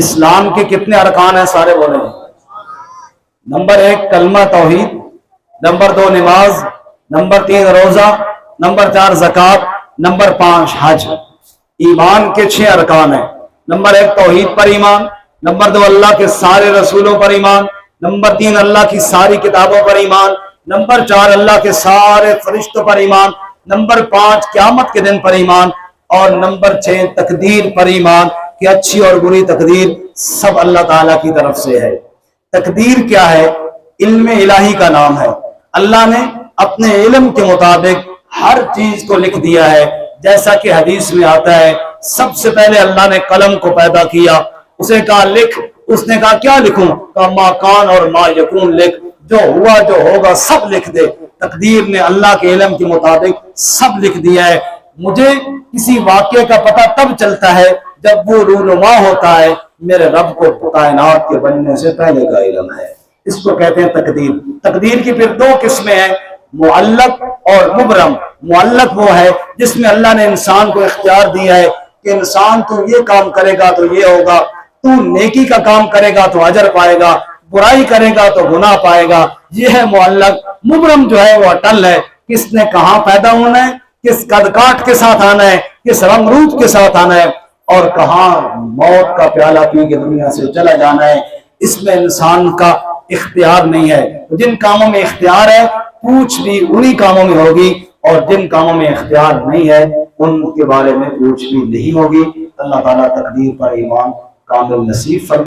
اسلام کے کتنے ارکان ہیں؟ سارے بولے ہیں۔ نمبر 1 کلمہ توحید، نمبر 2 نماز، نمبر 3 روزہ، نمبر 4 زکوٰۃ، نمبر 5 حج۔ ایمان کے 6 ارکان ہیں۔ نمبر 1 توحید پر ایمان، نمبر 2 اللہ کے سارے رسولوں پر ایمان، نمبر 3 اللہ کی ساری کتابوں پر ایمان، نمبر 4 اللہ کے سارے فرشتوں پر ایمان، نمبر 5 قیامت کے دن پر ایمان، اور نمبر 6 تقدیر پر ایمان کہ اچھی اور بری تقدیر سب اللہ تعالیٰ کی طرف سے ہے۔ تقدیر کیا ہے؟ علم الہی کا نام ہے۔ اللہ نے اپنے علم کے مطابق ہر چیز کو لکھ دیا ہے، جیسا کہ حدیث میں آتا ہے سب سے پہلے اللہ نے قلم کو پیدا کیا، اسے کہا لکھ، اس نے کہا کیا لکھوں؟ کہا ما کان اور ما یکون لکھ، جو ہوا جو ہوگا سب لکھ دے۔ تقدیر نے اللہ کے علم کے مطابق سب لکھ دیا ہے۔ مجھے کسی واقعے کا پتہ تب چلتا ہے جب وہ رونما ہوتا ہے، میرے رب کو کائنات کے بننے سے پہلے کا علم ہے۔ اس کو کہتے ہیں تقدیر۔ تقدیر کی پھر 2 قسمیں ہیں، معلق اور مبرم۔ معلق وہ ہے جس میں اللہ نے انسان کو اختیار دیا ہے کہ انسان تو یہ کام کرے گا تو یہ ہوگا، تو نیکی کا کام کرے گا تو اجر پائے گا، برائی کرے گا تو گناہ پائے گا، یہ ہے معلق۔ مبرم جو ہے وہ اٹل ہے، کس نے کہاں پیدا ہونا ہے، کس قد کاٹ کے ساتھ آنا ہے، کس رنگ روپ کے ساتھ آنا ہے، اور کہاں موت کا پیالہ پی کے دنیا سے چلا جانا ہے، اس میں انسان کا اختیار نہیں ہے۔ جن کاموں میں اختیار ہے پوچھ بھی انہی کاموں میں ہوگی، اور جن کاموں میں اختیار نہیں ہے ان کے بارے میں پوچھ بھی نہیں ہوگی۔ اللہ تعالیٰ تقدیر پر ایمان کامل نصیب فرمائے۔